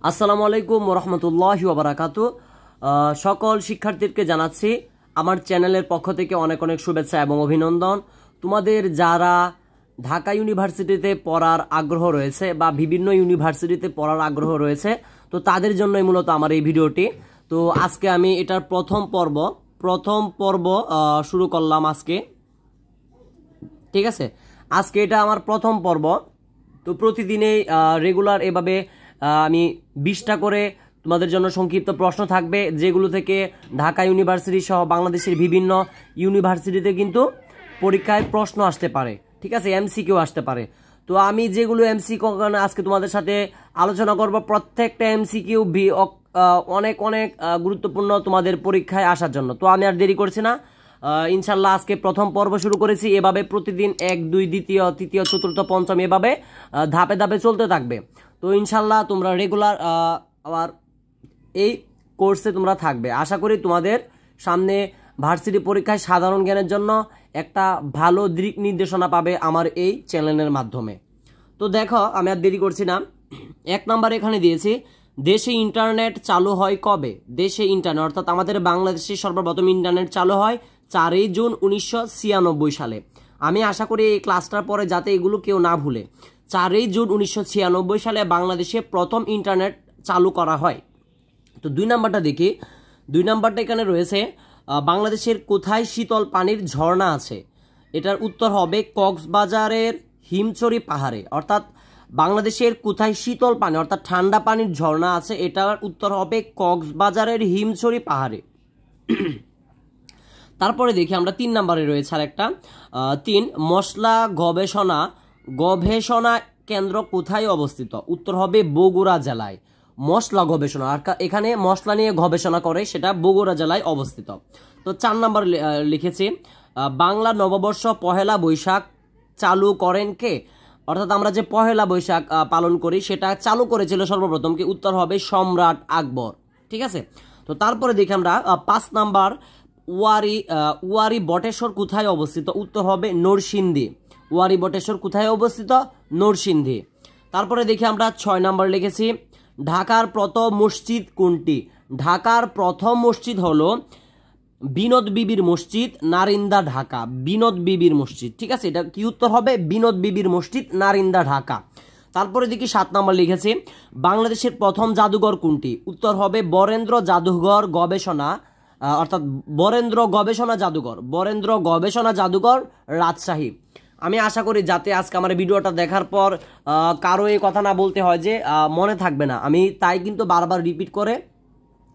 আসসালামু আলাইকুম ওরহমতুল্লাহি ওবারাকাতু। সকল শিক্ষার্থীকে জানাচ্ছি আমার চ্যানেলের পক্ষ থেকে অনেক অনেক শুভেচ্ছা এবং অভিনন্দন। তোমাদের যারা ঢাকা ইউনিভার্সিটিতে পড়ার আগ্রহ রয়েছে বা বিভিন্ন ইউনিভার্সিটিতে পড়ার আগ্রহ রয়েছে, তো তাদের জন্যই মূলত আমার এই ভিডিওটি। তো আজকে আমি এটার প্রথম পর্ব শুরু করলাম আজকে, ঠিক আছে। আজকে এটা আমার প্রথম পর্ব। তো প্রতিদিনেই রেগুলার এভাবে আমি 20টা করে তোমাদের জন্য সংক্ষিপ্ত প্রশ্ন থাকবে, যেগুলো থেকে ঢাকা ইউনিভার্সিটি সহ বাংলাদেশের বিভিন্ন ইউনিভার্সিটিতে কিন্তু পরীক্ষায় প্রশ্ন আসতে পারে, ঠিক আছে, এমসিকিউ আসতে পারে। তো আমি যেগুলো এমসিকিউ আজকে তোমাদের সাথে আলোচনা করব, প্রত্যেকটা এমসিকিউ অনেক অনেক গুরুত্বপূর্ণ তোমাদের পরীক্ষায় আসার জন্য। তো আমি আর দেরি করছি না, ইনশাল্লাহ আজকে প্রথম পর্ব শুরু করেছি। এভাবে প্রতিদিন 1, 2, দ্বিতীয়, তৃতীয়, চতুর্থ, পঞ্চম এভাবে ধাপে ধাপে চলতে থাকবে। তো ইনশাল্লাহ তোমরা রেগুলার আবার এই কোর্সে তোমরা থাকবে। আশা করি তোমাদের সামনে ভার্সিটি পরীক্ষায় সাধারণ জ্ঞানের জন্য একটা ভালো দিক নির্দেশনা পাবে আমার এই চ্যানেলের মাধ্যমে। তো দেখো, আমি আর দেরি করছি না। 1 নম্বর এখানে দিয়েছি, দেশে ইন্টারনেট চালু হয় কবে? দেশে ইন্টারনেট অর্থাৎ আমাদের বাংলাদেশে সর্বপ্রথম ইন্টারনেট চালু হয় 4 জুন 1996 সালে। আমি আশা করি এই ক্লাসটার পরে যাতে এগুলো কেউ না ভুলে। 4 জুন 1996 সালে বাংলাদেশে প্রথম ইন্টারনেট চালু করা হয়। তো 2 নাম্বারটা দেখি। 2 নাম্বারটা এখানে রয়েছে, বাংলাদেশের কোথায় শীতল পানির ঝর্ণা আছে? এটার উত্তর হবে কক্সবাজারের হিমছড়ি পাহাড়ে। অর্থাৎ বাংলাদেশের কোথায় শীতল পানি অর্থাৎ ঠান্ডা পানির ঝর্ণা আছে, এটার উত্তর হবে কক্সবাজারের হিমছড়ি পাহাড়ে। তারপরে দেখি আমরা 3 নম্বরে রয়েছে আর একটা 3, মশলা গবেষণা কেন্দ্র কোথায় অবস্থিত? উত্তর হবে বগুড়া জেলায়। মশলা গবেষণা, আর এখানে মশলা নিয়ে গবেষণা করে, সেটা বগুড়া জেলায় অবস্থিত। তো 4 নম্বর লিখেছি, বাংলা নববর্ষ পহেলা বৈশাখ চালু করেন কে? অর্থাৎ আমরা যে পহেলা বৈশাখ পালন করি সেটা চালু করেছিল সর্বপ্রথম কি? উত্তর হবে সম্রাট আকবর, ঠিক আছে। তো তারপরে দেখি আমরা 5 নাম্বার, ওয়ারি বটেশ্বর কোথায় অবস্থিত? উত্তর হবে নরসিংদী। ওয়ারি বটেশ্বর কোথায় অবস্থিত? নরসিংদী। তারপরে দেখি আমরা 6 নাম্বার লিখেছি, ঢাকার প্রথম মসজিদ কোনটি? ঢাকার প্রথম মসজিদ হলো বিনোদ বিবির মসজিদ, নারিন্দা, ঢাকা। বিনোদ বিবির মসজিদ, ঠিক আছে, এটা কি উত্তর হবে? বিনোদ বিবির মসজিদ, নারিন্দা, ঢাকা। তারপরে দেখি 7 নম্বর লিখেছি, বাংলাদেশের প্রথম জাদুঘর কোনটি? উত্তর হবে বরেন্দ্র জাদুঘর গবেষণা অর্থাৎ বরেন্দ্র গবেষণা জাদুঘর রাজশাহী। আমি আশা করি যাতে আজকে আমার ভিডিওটা দেখার পর কারো এই কথা না বলতে হয় যে মনে থাকবে না, আমি তাই কিন্তু বারবার রিপিট করে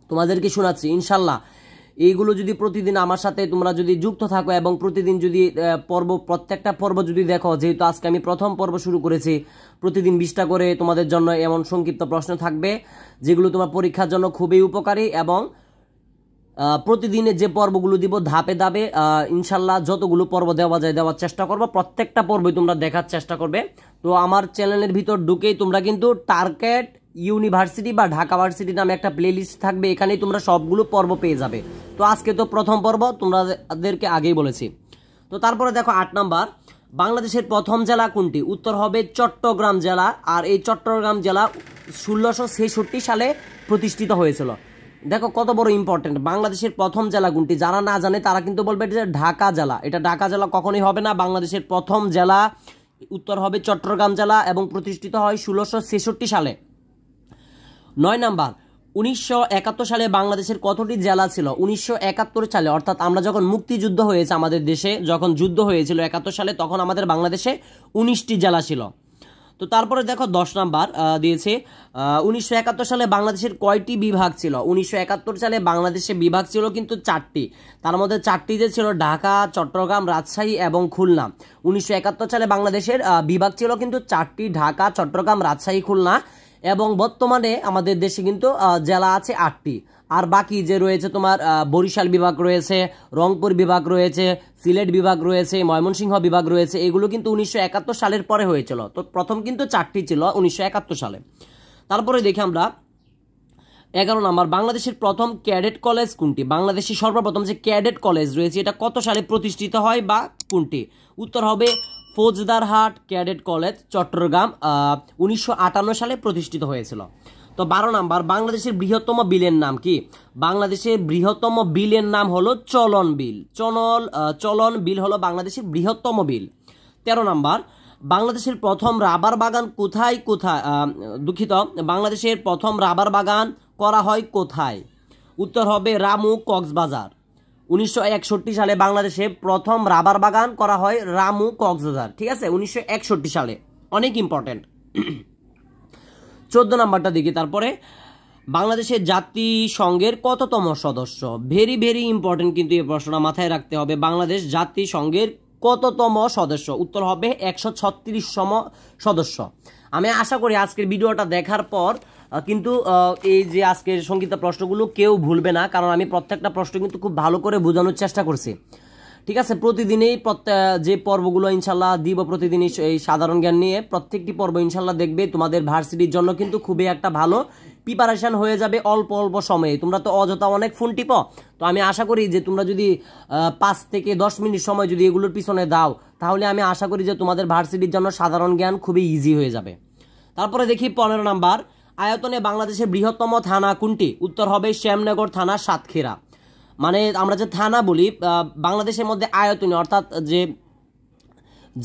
তোমাদেরকে শোনাচ্ছি। ইনশাল্লাহ এইগুলো যদি প্রতিদিন আমার সাথে তোমরা যদি যুক্ত থাকো এবং প্রতিদিন যদি প্রত্যেকটা পর্ব যদি দেখো, যেহেতু আজকে আমি প্রথম পর্ব শুরু করেছি, প্রতিদিন 20টা করে তোমাদের জন্য এমন সংক্ষিপ্ত প্রশ্ন থাকবে যেগুলো তোমার পরীক্ষার জন্য খুবই উপকারী। এবং প্রতিদিনের যে পর্বগুলো দিব ধাপে ধাপে ইনশাল্লাহ যতগুলো পর্ব দেওয়া যায় দেওয়ার চেষ্টা করবো, প্রত্যেকটা পর্বই তোমরা দেখার চেষ্টা করবে। তো আমার চ্যানেলের ভিতর ঢুকেই তোমরা কিন্তু টার্গেট ইউনিভার্সিটি বা ঢাকা ভার্সিটি নামে একটা প্লেলিস্ট থাকবে, এখানেই তোমরা সবগুলো পর্ব পেয়ে যাবে। তো আজকে তো প্রথম পর্ব, তোমাদেরকে আগেই বলেছি। তো তারপরে দেখো 8 নাম্বার, বাংলাদেশের প্রথম জেলা কোনটি? উত্তর হবে চট্টগ্রাম জেলা। আর এই চট্টগ্রাম জেলা 1666 সালে প্রতিষ্ঠিত হয়েছিল। দেখো কত বড় ইম্পর্টেন্ট, বাংলাদেশের প্রথম জেলা কোনটি? যারা না জানে তারা কিন্তু বলবে যে ঢাকা জেলা। এটা ঢাকা জেলা কখনোই হবে না। বাংলাদেশের প্রথম জেলা উত্তর হবে চট্টগ্রাম জেলা এবং প্রতিষ্ঠিত হয় 1666 সালে। 9 নাম্বার, 1971 সালে বাংলাদেশের কতটি জেলা ছিল? 1971 সালে অর্থাৎ আমরা যখন মুক্তিযুদ্ধ হয়েছে, আমাদের দেশে যখন যুদ্ধ হয়েছিল 71 সালে, তখন আমাদের বাংলাদেশে 19টি জেলা ছিল। তো তারপরে দেখো 10 নাম্বার দিয়েছে, 1971 সালে বাংলাদেশের কয়টি বিভাগ ছিল? 1971 সালে বাংলাদেশে বিভাগ ছিল কিন্তু 4টি। তার মধ্যে 4টি যে ছিল ঢাকা, চট্টগ্রাম, রাজশাহী এবং খুলনা। 1971 সালে বাংলাদেশের বিভাগ ছিল কিন্তু 4টি, ঢাকা, চট্টগ্রাম, রাজশাহী, খুলনা। এবং বর্তমানে আমাদের দেশে কিন্তু জেলা আছে 8টি। আর বাকি যে রয়েছে তোমার বরিশাল বিভাগ রয়েছে, রংপুর বিভাগ রয়েছে, সিলেট বিভাগ রয়েছে, ময়মনসিংহ বিভাগ রয়েছে, এগুলো কিন্তু 1971 সালের পরে হয়েছিল। তো প্রথম কিন্তু 4টি ছিল 1971 সালে। তারপরে দেখি আমরা 11 নম্বর, বাংলাদেশের প্রথম ক্যাডেট কলেজ কোনটি? বাংলাদেশের সর্বপ্রথম যে ক্যাডেট কলেজ রয়েছে এটা কত সালে প্রতিষ্ঠিত হয় বা কোনটি? উত্তর হবে ফৌজদারহাট ক্যাডেট কলেজ, চট্টগ্রাম, 1958 সালে প্রতিষ্ঠিত হয়েছিল। তো 12 নাম্বার, বাংলাদেশের বৃহত্তম বিলের নাম কি? বাংলাদেশের বৃহত্তম বিলের নাম হলো চলন বিল। চলন বিল হলো বাংলাদেশের বৃহত্তম বিল। 13 নাম্বার, বাংলাদেশের প্রথম রাবার বাগান কোথায় বাংলাদেশের প্রথম রাবার বাগান করা হয় কোথায়? উত্তর হবে রামু, কক্সবাজার। 1961 সালে বাংলাদেশে প্রথম রাবার বাগান করা হয় রামু, কক্সবাজার। ঠিক আছে, 1961 সালে, অনেক ইম্পর্টেন্ট। 14 নাম্বারটা দেখি। তারপরে বাংলাদেশের জাতিসংঘের কততম সদস্য? ভেরি ভেরি ইম্পর্টেন্ট কিন্তু এই প্রশ্নটা মাথায় রাখতে হবে। বাংলাদেশ জাতিসংঘের কততম সদস্য? উত্তর হবে 136তম সদস্য। আমি আশা করি আজকের ভিডিওটা দেখার পর কিন্তু এই যে আজকের সংক্ষিপ্ত প্রশ্নগুলো কেউ ভুলবে না, কারণ আমি প্রত্যেকটা প্রশ্ন কিন্তু খুব ভালো করে বোঝানোর চেষ্টা করছি। ঠিক আছে, প্রতিদিনই যে পর্বগুলো ইনশাল্লাহ দিব, প্রতিদিনই এই সাধারণ জ্ঞান নিয়ে প্রত্যেকটি পর্ব ইনশাল্লাহ দেখবে তোমাদের ভার্সিটির জন্য কিন্তু খুবই একটা ভালো প্রিপারেশন হয়ে যাবে অল্প অল্প সময়ে। তোমরা তো অযথা অনেক ফোন টিপো, তো আমি আশা করি যে তোমরা যদি 5 থেকে 10 মিনিট সময় যদি এগুলোর পিছনে দাও, তাহলে আমি আশা করি যে তোমাদের ভার্সিটির জন্য সাধারণ জ্ঞান খুবই ইজি হয়ে যাবে। তারপরে দেখি 15 নাম্বার, আয়তনে বাংলাদেশের বৃহত্তম থানা কোনটি? উত্তর হবে শ্যামনগর থানা, সাতক্ষীরা। মানে আমরা যে থানা বলি বাংলাদেশের মধ্যে আয়তনে, অর্থাৎ যে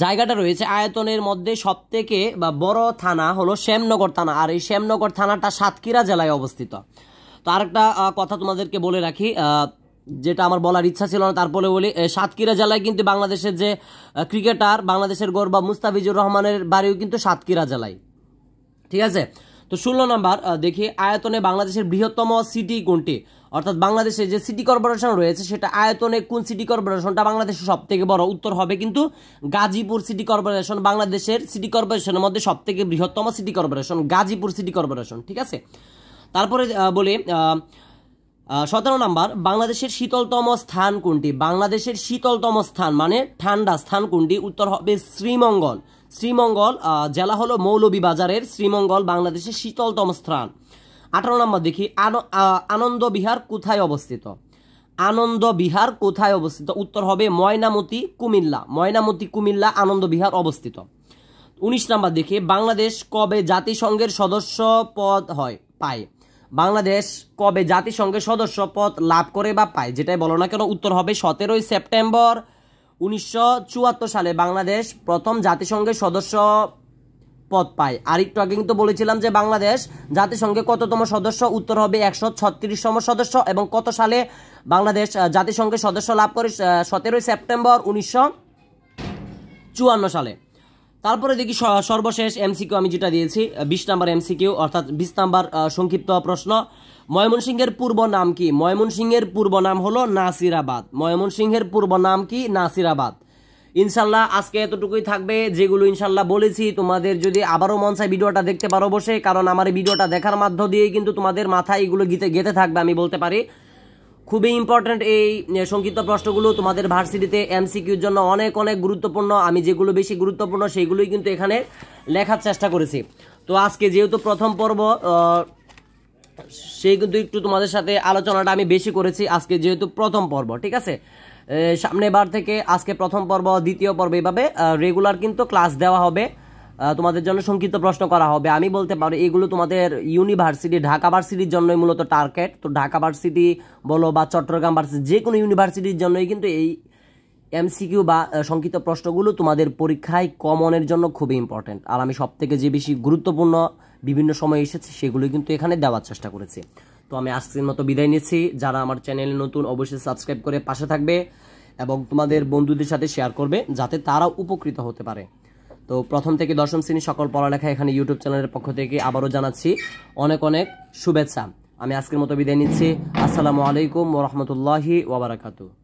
জায়গাটা রয়েছে আয়তনের মধ্যে সবথেকে বড় থানা হলো শ্যামনগর থানা, আর এই শ্যামনগর থানাটা সাতক্ষীরা জেলায় অবস্থিত। তো আরেকটা কথা তোমাদেরকে বলে রাখি, যেটা আমার বলার ইচ্ছা ছিল না, তারপরে বলি, সাতক্ষীরা জেলায় কিন্তু বাংলাদেশের যে ক্রিকেটার, বাংলাদেশের গর্ব মুস্তাফিজুর রহমানের বাড়িও কিন্তু সাতক্ষীরা জেলায়। ঠিক আছে, তো 16 নাম্বার দেখি, আয়তনে বাংলাদেশের বৃহত্তম সিটি কোনটি? অর্থাৎ বাংলাদেশের যে সিটি কর্পোরেশন রয়েছে সেটা আয়তনে কোন সিটি কর্পোরেশনটা বাংলাদেশের সব থেকে বড়? উত্তর হবে কিন্তু গাজীপুর সিটি কর্পোরেশন। বাংলাদেশের সিটি কর্পোরেশনের মধ্যে সব থেকে বৃহত্তম city corporation Gazipur city corporation. ঠিক আছে, তারপরে বলি 17 নাম্বার, বাংলাদেশের শীতলতম স্থান কোনটি? বাংলাদেশের শীতলতম স্থান মানে ঠান্ডা স্থান কোনটি? উত্তর হবে শ্রীমঙ্গল। শ্রীমঙ্গল জেলা হলো মৌলভীবাজারের শ্রীমঙ্গল বাংলাদেশের শীতলতম স্থান। 18 নম্বর দেখি, আনন্দ বিহার কোথায় অবস্থিত? আনন্দ বিহার কোথায় অবস্থিত? উত্তর হবে ময়নামতি, কুমিল্লা। ময়নামতি, কুমিল্লা আনন্দ বিহার অবস্থিত। 19 নম্বর দেখি, বাংলাদেশ কবে জাতিসংঘের সদস্য পদ পায়? বাংলাদেশ কবে জাতিসংঘের সদস্য পদ লাভ করে বা পায়, যেটাই বলো না কেন, উত্তর হবে 17 সেপ্টেম্বর 1974 সালে বাংলাদেশ প্রথম জাতিসংঘের সদস্য পদ পায়। আর একটু আগে কিন্তু বলেছিলাম যে বাংলাদেশ জাতিসংঘে কততম সদস্য? উত্তর হবে 136তম সদস্য। এবং কত সালে বাংলাদেশ জাতিসংঘের সদস্য লাভ করে? 17 সেপ্টেম্বর 1954 সালে। তারপরে দেখি সর্বশেষ এমসিকিউ আমি যেটা দিয়েছি 20 নাম্বার এমসিকিউ, অর্থাৎ 20 নাম্বার সংক্ষিপ্ত প্রশ্ন। ময়মনসিংহের পূর্ব নাম কি? ময়মনসিংহের পূর্ব নাম হলো নাসিরাবাদ। ময়মনসিংহের পূর্ব নাম কি? নাসিরাবাদ। ইনশাল্লাহ আজকে এতটুকুই থাকবে, যেগুলো ইনশাল্লাহ বলেছি। তোমাদের যদি আবারও মন চায় ভিডিওটা দেখতে পারো বসে, কারণ আমার এই ভিডিওটা দেখার মাধ্য দিয়েই কিন্তু তোমাদের মাথায় এগুলো গেঁথে থাকবে, আমি বলতে পারি। খুবই ইম্পর্টেন্ট এই সংক্ষিপ্ত প্রশ্নগুলো তোমাদের ভার্সিটিতে এমসিকিউর জন্য অনেক অনেক গুরুত্বপূর্ণ। আমি যেগুলো বেশি গুরুত্বপূর্ণ সেইগুলোই কিন্তু এখানে লেখার চেষ্টা করেছি। তো আজকে যেহেতু প্রথম পর্ব, সেই কিন্তু একটু তোমাদের সাথে আলোচনাটা আমি বেশি করেছি আজকে যেহেতু প্রথম পর্ব। ঠিক আছে, সামনে বার থেকে আজকে প্রথম পর্ব, দ্বিতীয় পর্ব, এইভাবে রেগুলার কিন্তু ক্লাস দেওয়া হবে, তোমাদের জন্য সংক্ষিপ্ত প্রশ্ন করা হবে। আমি বলতে পারি এগুলো তোমাদের ইউনিভার্সিটি, ঢাকা ভার্সিটির জন্যই মূলত টার্গেট। তো ঢাকা ভার্সিটি বলো বা চট্টগ্রাম ভার্সিটি, যে কোনো ইউনিভার্সিটির জন্যই কিন্তু এই এমসিকিউ বা সংক্ষিপ্ত প্রশ্নগুলো তোমাদের পরীক্ষায় কমনের জন্য খুবই ইম্পর্টেন্ট। আর আমি সব থেকে যে বেশি গুরুত্বপূর্ণ বিভিন্ন সময় এসেছে সেগুলো কিন্তু এখানে দেওয়ার চেষ্টা করেছি। তো আমি আজকের মতো বিদায় নিচ্ছি। যারা আমার চ্যানেলে নতুন অবশ্যই সাবস্ক্রাইব করে পাশে থাকবে এবং তোমাদের বন্ধুদের সাথে শেয়ার করবে যাতে তারাও উপকৃত হতে পারে। তো প্রথম থেকে দশম শ্রেণীর সকল পড়ালেখা এখানে ইউটিউব চ্যানেলের পক্ষ থেকে আবারও জানাচ্ছি অনেক অনেক শুভেচ্ছা। আমি আজকের মতো বিদায় নিচ্ছি। আসসালামু আলাইকুম ওয়া রাহমাতুল্লাহি ওয়া বারাকাতুহু।